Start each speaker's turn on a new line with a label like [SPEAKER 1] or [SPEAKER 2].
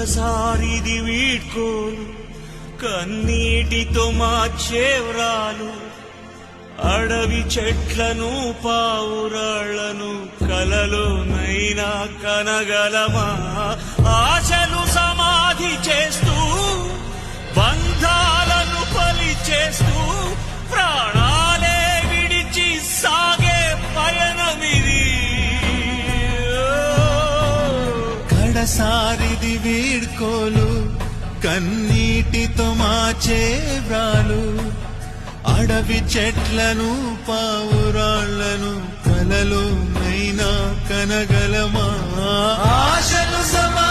[SPEAKER 1] కడసారిది వీడ్కోలు కన్నీటితో మార్చేవ్రాలు అడవి చెట్లను పావురాళ్లను కలలోనైనా కనగలమా ఆశలు సమాధి చేస్తూ బంధాలను పలి చేస్తూ ప్రాణాలే విడిచి సాగే పయనమిది
[SPEAKER 2] కడసారిది వీడ్కోలు కన్నీటితో మార్చే వ్రాలు అడవి చెట్లను పావురాళ్లను కలలోనైనా కనగలమా ఆశలు సమా